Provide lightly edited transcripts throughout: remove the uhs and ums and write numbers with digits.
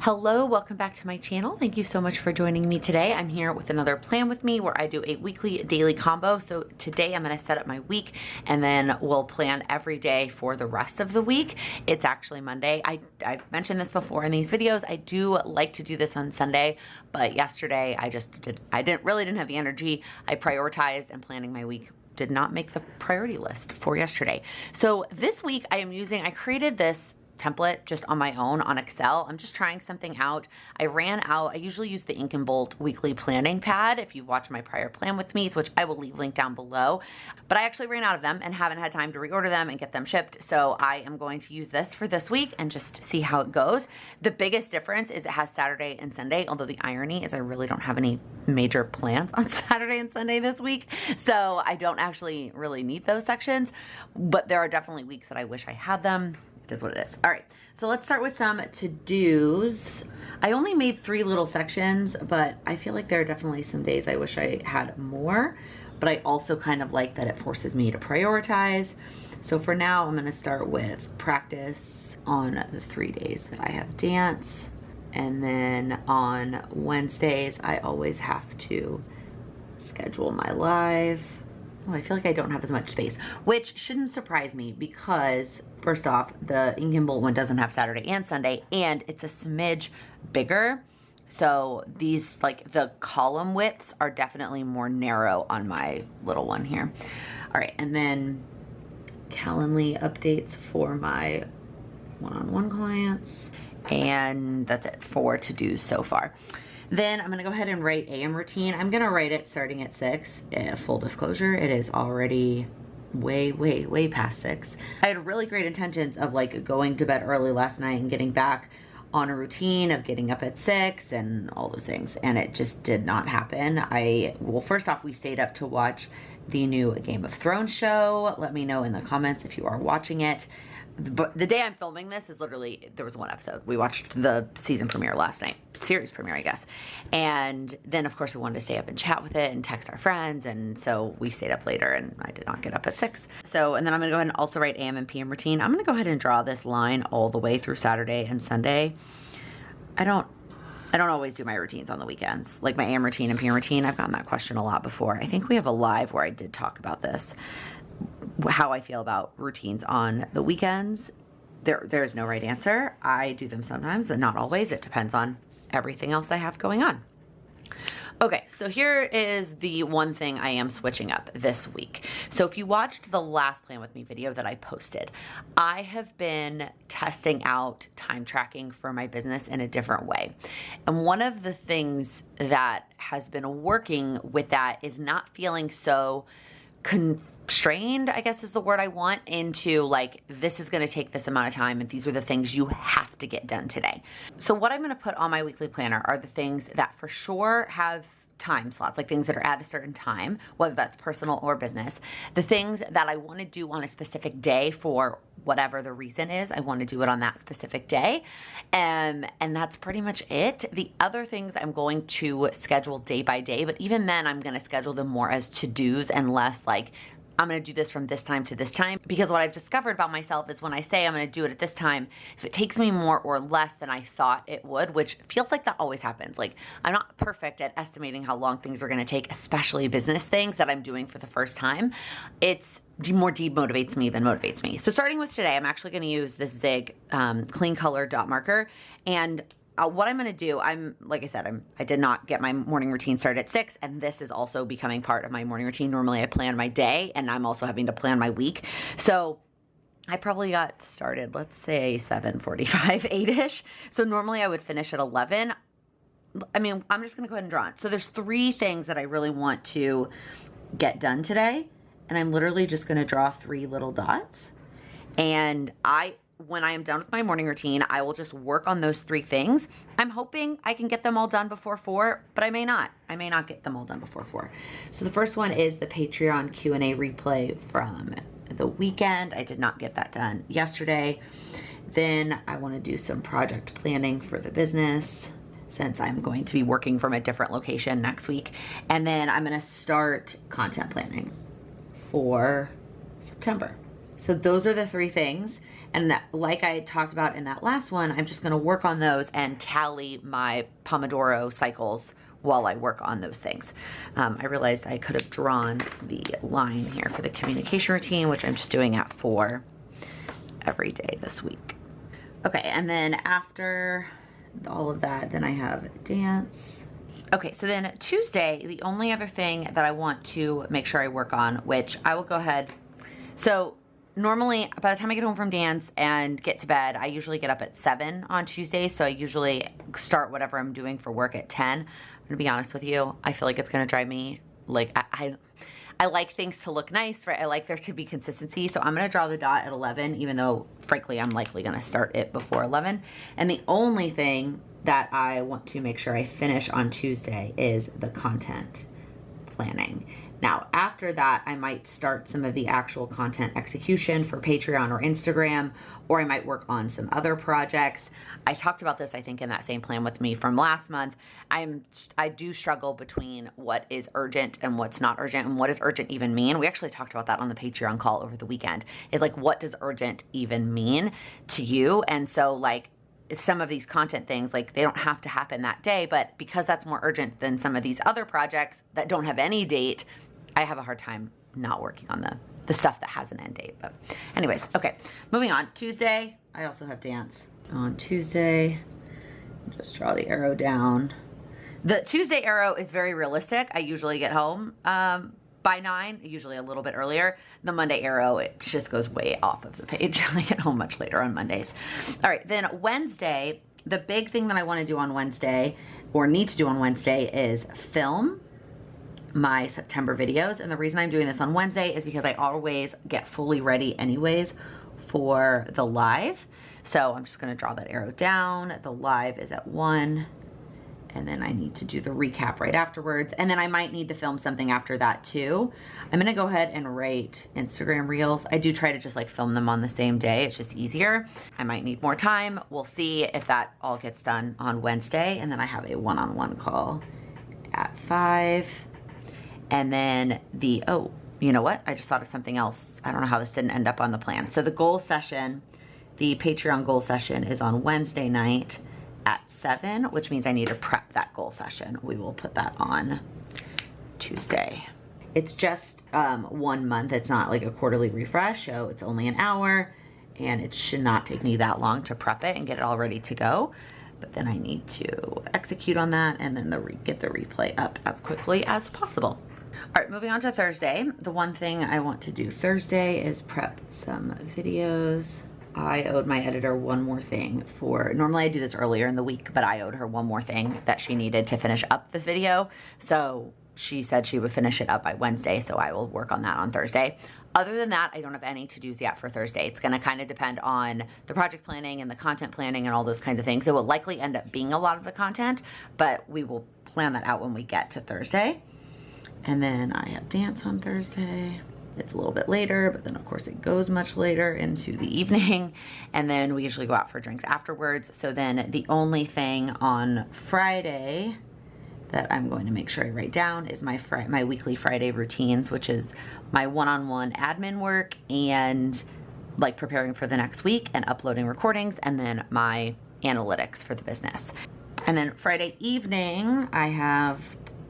Hello, welcome back to my channel. Thank you so much for joining me today. I'm here with another Plan With Me where I do a weekly daily combo. So today I'm going to set up my week and then we'll plan every day for the rest of the week. It's actually Monday. I've mentioned this before in these videos. I do like to do this on Sunday, but yesterday I really didn't have the energy. I prioritized, and planning my week did not make the priority list for yesterday. So this week I created this template just on my own on Excel. I'm just trying something out. I usually use the Ink and Bolt weekly planning pad if you've watched my prior Plan With Me's, which I will leave linked down below, but I actually ran out of them and haven't had time to reorder them and get them shipped. So I am going to use this for this week and just see how it goes. The biggest difference is it has Saturday and Sunday, although the irony is I really don't have any major plans on Saturday and Sunday this week. So I don't actually really need those sections, but there are definitely weeks that I wish I had them. Is what it is. All right, so let's start with some to-dos. I only made 3 little sections, but I feel like there are definitely some days I wish I had more, but I also kind of like that it forces me to prioritize. So for now, I'm gonna start with practice on the 3 days that I have dance. And then on Wednesdays, I always have to schedule my live. Oh, I feel like I don't have as much space, which shouldn't surprise me because first off, the Ink and Bolt one doesn't have Saturday and Sunday, and it's a smidge bigger. So these, like the column widths are definitely more narrow on my little one here. All right, and then Calendly updates for my one-on-one clients. And that's it for to-dos so far. Then I'm gonna go ahead and write AM routine. I'm gonna write it starting at 6. Full disclosure, it is already way past 6. I had really great intentions of like going to bed early last night and getting back on a routine of getting up at 6 and all those things, and it just did not happen. Well, first off, we stayed up to watch the new Game of Thrones show. Let me know in the comments if you are watching it. But the day I'm filming this is literally, there was one episode. We watched the season premiere last night, series premiere, I guess. And then of course we wanted to stay up and chat with it and text our friends. And so we stayed up later and I did not get up at 6. So, and then I'm gonna go ahead and also write AM and PM routine. I'm gonna go ahead and draw this line all the way through Saturday and Sunday. I don't always do my routines on the weekends, like my AM routine and PM routine. I've gotten that question a lot before. I think we have a live where I did talk about this, how I feel about routines on the weekends. There's no right answer. I do them sometimes, but not always. It depends on everything else I have going on. Okay, so here is the one thing I am switching up this week. So if you watched the last Plan With Me video that I posted, I have been testing out time tracking for my business in a different way. And one of the things that has been working with that is not feeling so constrained, I guess is the word I want, into like, this is going to take this amount of time and these are the things you have to get done today. So what I'm going to put on my weekly planner are the things that for sure have time slots, like things that are at a certain time, whether that's personal or business. The things that I want to do on a specific day for whatever the reason is, I want to do it on that specific day. And that's pretty much it. The other things I'm going to schedule day by day, but even then I'm going to schedule them more as to-dos and less like, I'm going to do this from this time to this time, because what I've discovered about myself is when I say I'm going to do it at this time, if it takes me more or less than I thought it would, which feels like that always happens. Like, I'm not perfect at estimating how long things are going to take, especially business things that I'm doing for the first time. It's more demotivates me than motivates me. So starting with today, I'm actually going to use this Zig clean color dot marker. And what I'm going to do, like I said, I did not get my morning routine started at 6, and this is also becoming part of my morning routine. Normally I plan my day, and I'm also having to plan my week. So I probably got started, let's say 7:45, 8-ish. So normally I would finish at 11. I mean, I'm just going to go ahead and draw it. So there's 3 things that I really want to get done today, and I'm literally just going to draw 3 little dots. And when I am done with my morning routine, I will just work on those 3 things. I'm hoping I can get them all done before 4, but I may not. I may not get them all done before 4. So the first one is the Patreon Q&A replay from the weekend. I did not get that done yesterday. Then I want to do some project planning for the business since I'm going to be working from a different location next week. And then I'm going to start content planning for September. So those are the 3 things. And like I talked about in that last one, I'm just gonna work on those and tally my Pomodoro cycles while I work on those things. I realized I could have drawn the line here for the communication routine, which I'm just doing at 4 every day this week. Okay, and then after all of that, then I have dance. Okay, so then Tuesday, the only other thing that I want to make sure I work on, which I will go ahead. So normally by the time I get home from dance and get to bed, I usually get up at 7 on Tuesdays. So I usually start whatever I'm doing for work at 10. I'm gonna be honest with you. I feel like it's gonna drive me, like I like things to look nice, right? I like there to be consistency. So I'm gonna draw the dot at 11, even though frankly, I'm likely gonna start it before 11. And the only thing that I want to make sure I finish on Tuesday is the content planning. Now, after that, I might start some of the actual content execution for Patreon or Instagram, or I might work on some other projects. I talked about this, I think, in that same plan with me from last month. I do struggle between what is urgent and what's not urgent, and what does urgent even mean? We actually talked about that on the Patreon call over the weekend, is like, what does urgent even mean to you? And so like, some of these content things, like they don't have to happen that day, but because that's more urgent than some of these other projects that don't have any date, I have a hard time not working on the stuff that has an end date. But anyways, okay, moving on. Tuesday, I also have dance. On Tuesday, just draw the arrow down. The Tuesday arrow is very realistic. I usually get home by 9, usually a little bit earlier. The Monday arrow, it just goes way off of the page. I get home much later on Mondays. All right, then Wednesday, the big thing that I want to do on Wednesday, or need to do on Wednesday, is film my September videos. And the reason I'm doing this on Wednesday is because I always get fully ready anyways for the live. So I'm just gonna draw that arrow down. The live is at 1. And then I need to do the recap right afterwards. And then I might need to film something after that too. I'm gonna go ahead and write Instagram reels. I do try to just like film them on the same day. It's just easier. I might need more time. We'll see if that all gets done on Wednesday. And then I have a one-on-one call at 5. And then oh, you know what? I just thought of something else. I don't know how this didn't end up on the plan. So the goal session, the Patreon goal session is on Wednesday night at 7, which means I need to prep that goal session. We will put that on Tuesday. It's just 1 month. It's not like a quarterly refresh, so it's only an hour, and it should not take me that long to prep it and get it all ready to go. But then I need to execute on that and then get the replay up as quickly as possible. All right, moving on to Thursday. The one thing I want to do Thursday is prep some videos. I owed my editor one more thing normally I do this earlier in the week, but I owed her one more thing that she needed to finish up the video. So she said she would finish it up by Wednesday, so I will work on that on Thursday. Other than that, I don't have any to-dos yet for Thursday. It's gonna kind of depend on the project planning and the content planning and all those kinds of things. It will likely end up being a lot of the content, but we will plan that out when we get to Thursday. And then I have dance on Thursday. It's a little bit later, but then of course it goes much later into the evening. And then we usually go out for drinks afterwards. So then the only thing on Friday that I'm going to make sure I write down is my weekly Friday routines, which is my one-on-one admin work and like preparing for the next week and uploading recordings, and then my analytics for the business. And then Friday evening, I have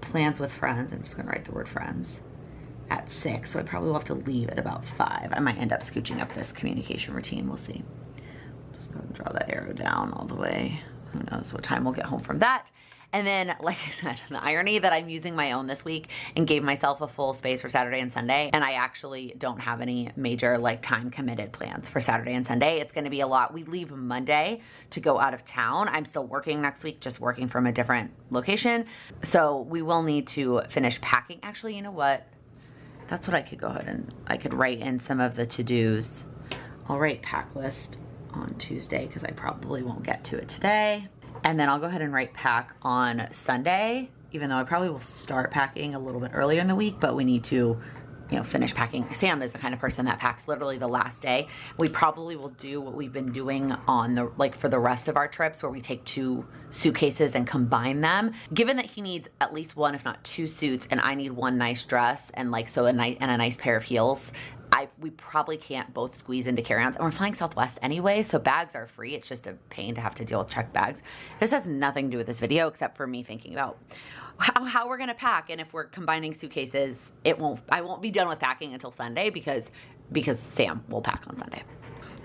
plans with friends. I'm just gonna write the word friends at 6, so I probably will have to leave at about 5. I might end up scooching up this communication routine, we'll see. Just go and draw that arrow down all the way. Who knows what time we'll get home from that. And then, like I said, the irony that I'm using my own this week and gave myself a full space for Saturday and Sunday, and I actually don't have any major like time committed plans for Saturday and Sunday. It's gonna be a lot. We leave Monday to go out of town. I'm still working next week, just working from a different location. So we will need to finish packing. Actually, you know what? That's what I could go ahead and I could write in some of the to-dos. I'll write pack list on Tuesday because I probably won't get to it today. And then I'll go ahead and write pack on Sunday, even though I probably will start packing a little bit earlier in the week, but we need to, you know, finish packing. Sam is the kind of person that packs literally the last day. We probably will do what we've been doing on the, like for the rest of our trips, where we take 2 suitcases and combine them. Given that he needs at least 1, if not 2 suits, and I need 1 nice dress and like, so a nice pair of heels, we probably can't both squeeze into carry-ons, and we're flying Southwest anyway, so bags are free. It's just a pain to have to deal with checked bags. This has nothing to do with this video except for me thinking about how we're gonna pack, and if we're combining suitcases, I won't be done with packing until Sunday because Sam will pack on Sunday.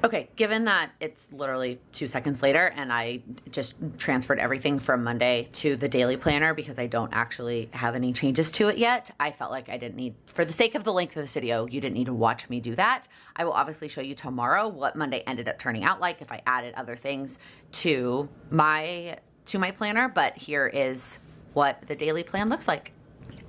Okay, given that it's literally 2 seconds later and I just transferred everything from Monday to the daily planner because I don't actually have any changes to it yet, I felt like I didn't need, for the sake of the length of this video, you didn't need to watch me do that. I will obviously show you tomorrow what Monday ended up turning out like if I added other things to my planner, but here is what the daily plan looks like.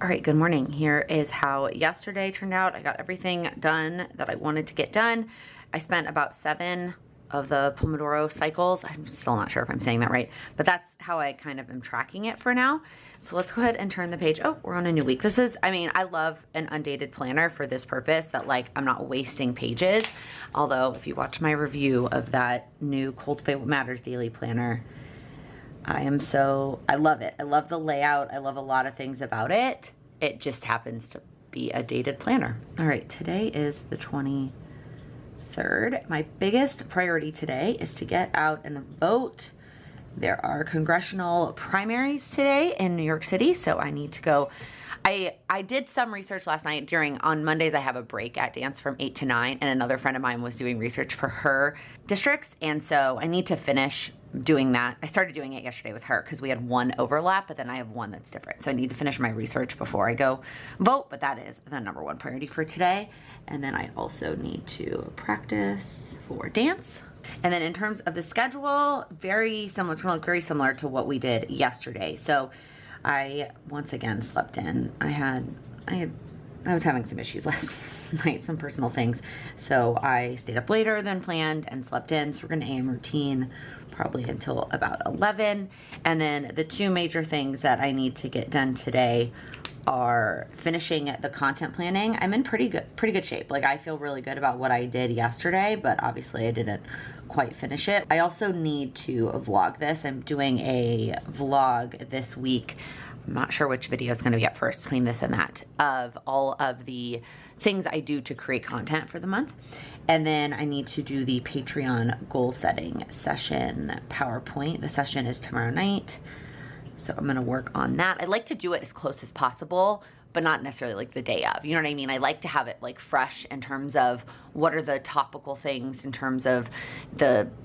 All right, good morning. Here is how yesterday turned out. I got everything done that I wanted to get done. I spent about 7 of the Pomodoro cycles. I'm still not sure if I'm saying that right, but that's how I kind of am tracking it for now. So let's go ahead and turn the page. Oh, we're on a new week. This is, I mean, I love an undated planner for this purpose, that like I'm not wasting pages. Although if you watch my review of that new Cultivate What Matters daily planner, I love it. I love the layout. I love a lot of things about it. It just happens to be a dated planner. All right, today is the 23rd. My biggest priority today is to get out and vote. There are congressional primaries today in New York City, so I need to go. I did some research last night. On Mondays I have a break at dance from 8 to 9, and another friend of mine was doing research for her districts, and so I need to finish doing that. I started doing it yesterday with her because we had one overlap, but then I have one that's different. So I need to finish my research before I go vote, but that is the #1 priority for today. And then I also need to practice for dance. And then in terms of the schedule, very similar, it's gonna look very similar to what we did yesterday. So I once again slept in. I was having some issues last night, some personal things. So I stayed up later than planned and slept in. So we're gonna AM routine probably until about 11. And then the 2 major things that I need to get done today are finishing the content planning. I'm in pretty good shape. Like I feel really good about what I did yesterday, but obviously I didn't quite finish it. I also need to vlog this. I'm doing a vlog this week. I'm not sure which video is gonna be up first between this and that, of all of the things I do to create content for the month. And then I need to do the Patreon goal setting session PowerPoint. The session is tomorrow night. So I'm gonna work on that. I like to do it as close as possible, but not necessarily like the day of, you know what I mean? I like to have it like fresh in terms of what are the topical things in terms of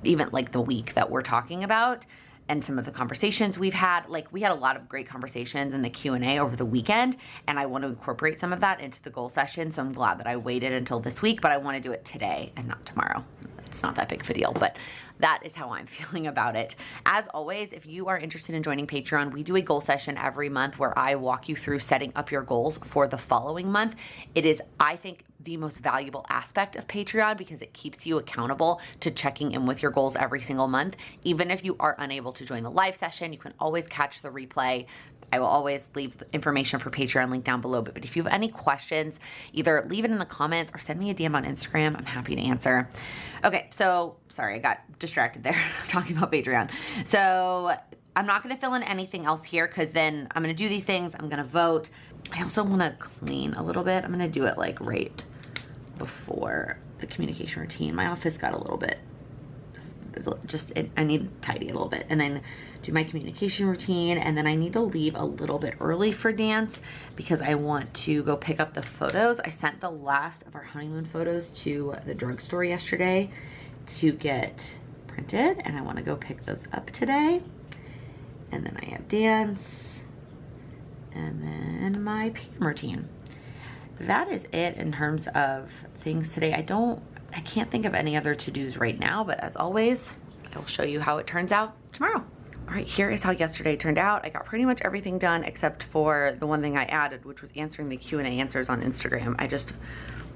even like the week that we're talking about and some of the conversations we've had. Like we had a lot of great conversations in the Q&A over the weekend, and I want to incorporate some of that into the goal session. So I'm glad that I waited until this week, but I want to do it today and not tomorrow. It's not that big of a deal, but that is how I'm feeling about it. As always, if you are interested in joining Patreon, we do a goal session every month where I walk you through setting up your goals for the following month. It is, I think, the most valuable aspect of Patreon because it keeps you accountable to checking in with your goals every single month. Even if you are unable to join the live session, you can always catch the replay. I will always leave the information for Patreon link down below. But if you have any questions, either leave it in the comments or send me a DM on Instagram. I'm happy to answer. Okay, so sorry, I got distracted there talking about Patreon. So I'm not gonna fill in anything else here because then I'm gonna do these things, I'm gonna vote. I also wanna clean a little bit. I'm gonna do it like right before the communication routine. My office got a little bit, I need to tidy a little bit, and then do my communication routine, and then I need to leave a little bit early for dance because I want to go pick up the photos. I sent the last of our honeymoon photos to the drugstore yesterday to get printed, and I want to go pick those up today. And then I have dance, and then my PM routine. That is it in terms of things today. I can't think of any other to-dos right now, but as always, I will show you how it turns out tomorrow. All right, here is how yesterday turned out. I got pretty much everything done except for the one thing I added, which was answering the Q&A answers on Instagram. I just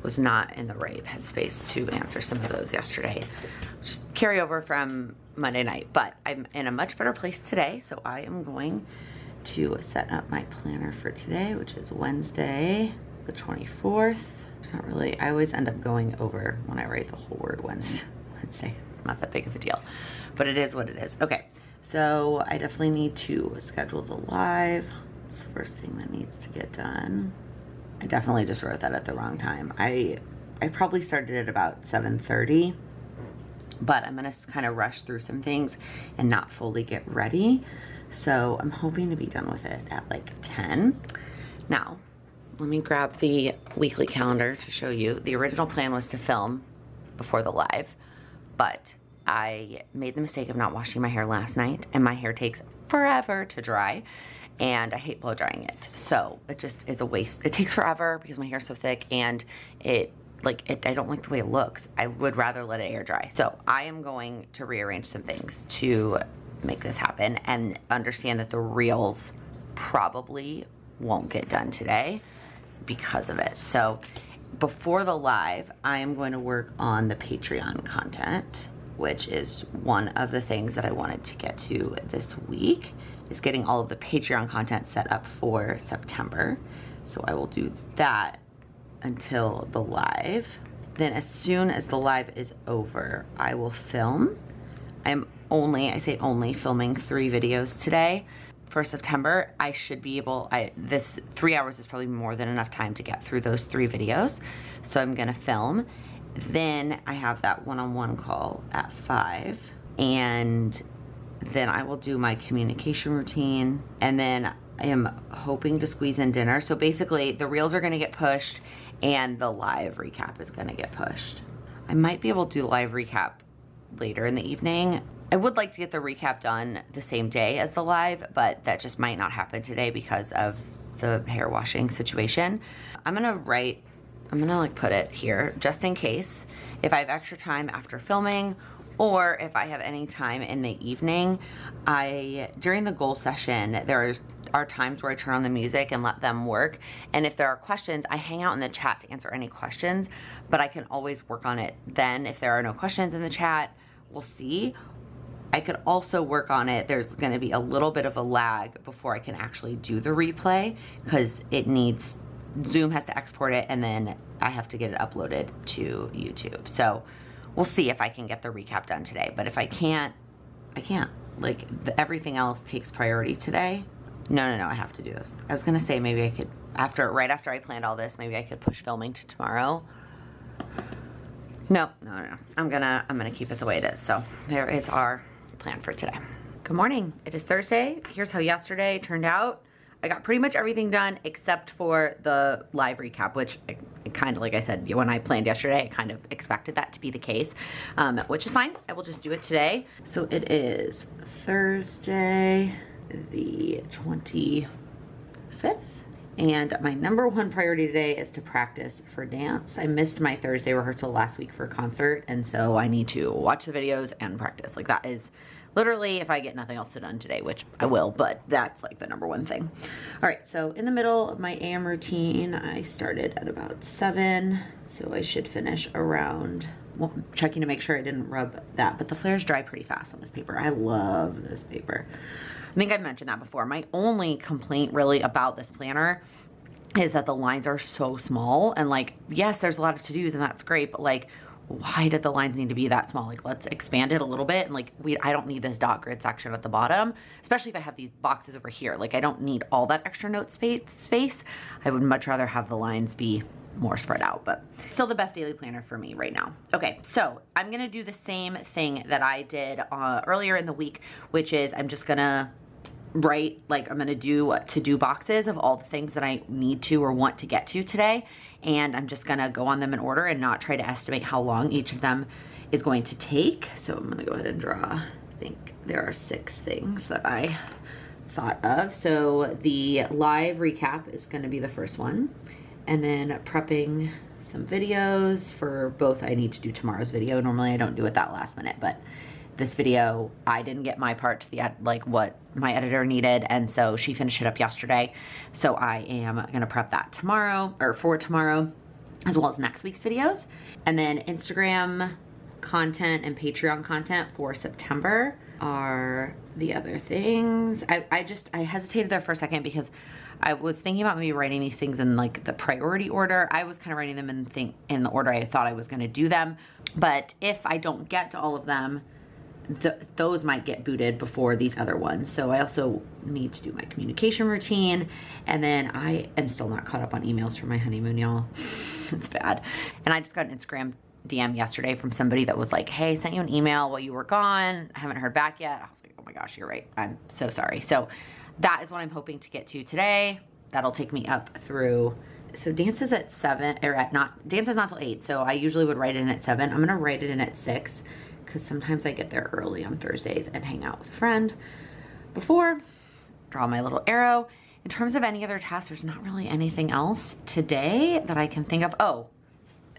was not in the right headspace to answer some of those yesterday. Just carry over from Monday night, but I'm in a much better place today, so I am going to set up my planner for today, which is Wednesday, the 24th. It's not really, I always end up going over when I write the whole word Wednesday. It's not that big of a deal, but it is what it is. Okay, so I definitely need to schedule the live. It's the first thing that needs to get done. I definitely just wrote that at the wrong time. I I probably started at about 7:30, but I'm gonna kind of rush through some things and not fully get ready. So I'm hoping to be done with it at like 10. Now, let me grab the weekly calendar to show you. The original plan was to film before the live, but I made the mistake of not washing my hair last night, and my hair takes forever to dry, and I hate blow drying it. So it just is a waste. It takes forever because my hair's so thick, and I don't like the way it looks. I would rather let it air dry. So I am going to rearrange some things to make this happen, and understand that the reels probably won't get done today because of it. So before the live, I am going to work on the Patreon content, which is one of the things that I wanted to get to this week, is getting all of the Patreon content set up for September. So I will do that until the live. Then as soon as the live is over, I will film. I say only, filming 3 videos today. For September, I should be able, this 3 hours is probably more than enough time to get through those 3 videos. So I'm gonna film. Then I have that one-on-one call at 5. And then I will do my communication routine. And then I am hoping to squeeze in dinner. So basically the reels are gonna get pushed and the live recap is gonna get pushed. I might be able to do the live recap later in the evening. I would like to get the recap done the same day as the live, but that just might not happen today because of the hair washing situation. I'm gonna like put it here just in case if I have extra time after filming, or if I have any time in the evening. During the goal session, there are times where I turn on the music and let them work. And if there are questions, I hang out in the chat to answer any questions, but I can always work on it then. If there are no questions in the chat, we'll see. I could also work on it. There's gonna be a little bit of a lag before I can actually do the replay, because Zoom has to export it, and then I have to get it uploaded to YouTube. So we'll see if I can get the recap done today. But if I can't, I can't. Like, everything else takes priority today. No, I have to do this. I was gonna say maybe I could, right after I planned all this, maybe I could push filming to tomorrow. No. I'm gonna keep it the way it is. So there is our plan for today. Good morning. It is Thursday. Here's how yesterday turned out. I got pretty much everything done except for the live recap, which I kind of, like I said, when I planned yesterday, I kind of expected that to be the case, which is fine. I will just do it today. So it is Thursday, the 25th. And my number one priority today is to practice for dance. I missed my Thursday rehearsal last week for a concert, and so I need to watch the videos and practice. Like, that is literally, if I get nothing else done today, which I will, but that's like the number one thing. All right, so in the middle of my AM routine, I started at about 7, so I should finish around, well, checking to make sure I didn't rub that, but the flares dry pretty fast on this paper. I love this paper. I think I've mentioned that before. My only complaint really about this planner is that the lines are so small, and like, yes, there's a lot of to-dos and that's great, but like, why did the lines need to be that small? Like, let's expand it a little bit. And like, I don't need this dot grid section at the bottom, especially if I have these boxes over here. Like, I don't need all that extra note space. I would much rather have the lines be more spread out, but still the best daily planner for me right now. Okay, so I'm gonna do the same thing that I did earlier in the week, which is I'm just gonna write, like, I'm gonna do to-do boxes of all the things that I need to or want to get to today, and I'm just gonna go on them in order and not try to estimate how long each of them is going to take. So I'm gonna go ahead and draw. I think there are 6 things that I thought of. So the live recap is gonna be the first one, and then prepping some videos for both. I need to do tomorrow's video. Normally I don't do it that last minute, but this video, I didn't get my part to the like what my editor needed, and so she finished it up yesterday. So I am gonna prep that tomorrow, or for tomorrow, as well as next week's videos. And then Instagram content and Patreon content for September are the other things. I hesitated there for a second because I was thinking about maybe writing these things in like the priority order. I was kind of writing them in the order I thought I was gonna do them. But if I don't get to all of them, those might get booted before these other ones. So I also need to do my communication routine. And then I am still not caught up on emails from my honeymoon, y'all. It's bad. And I just got an Instagram DM yesterday from somebody that was like, hey, sent you an email while you were gone. I haven't heard back yet. I was like, oh my gosh, you're right. I'm so sorry. So that is what I'm hoping to get to today. That'll take me up through, so dance is at 7, or dance is not till 8. So I usually would write it in at 7. I'm gonna write it in at 6 because sometimes I get there early on Thursdays and hang out with a friend before, draw my little arrow. In terms of any other tasks, there's not really anything else today that I can think of. Oh,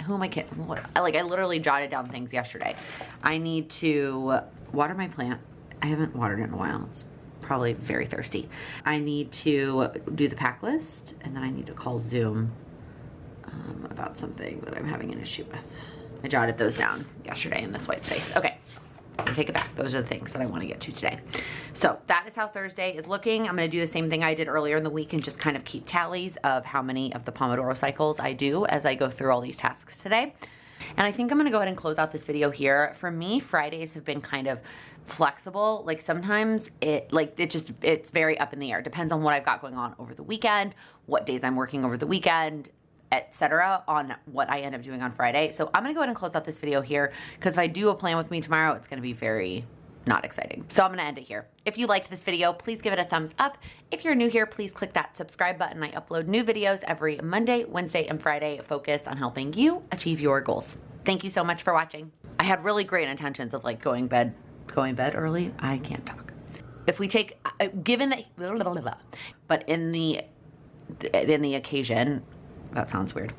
who am I kidding? I literally jotted down things yesterday. I need to water my plant. I haven't watered it in a while. It's probably very thirsty. I need to do the pack list, and then I need to call Zoom about something that I'm having an issue with. I jotted those down yesterday in this white space. Okay, I'm gonna take it back. Those are the things that I want to get to today. So that is how Thursday is looking. I'm gonna do the same thing I did earlier in the week and just kind of keep tallies of how many of the Pomodoro cycles I do as I go through all these tasks today. And I think I'm gonna go ahead and close out this video here. For me, Fridays have been kind of flexible. Like sometimes it's very up in the air. Depends on what I've got going on over the weekend, what days I'm working over the weekend, etc., on what I end up doing on Friday. So I'm gonna go ahead and close out this video here because if I do a plan with me tomorrow, it's gonna be very not exciting. So I'm gonna end it here. If you liked this video, please give it a thumbs up. If you're new here, please click that subscribe button. I upload new videos every Monday, Wednesday, and Friday focused on helping you achieve your goals. Thank you so much for watching. I had really great intentions of like going bed early. I can't talk. If we take, given that, but in the occasion, that sounds weird.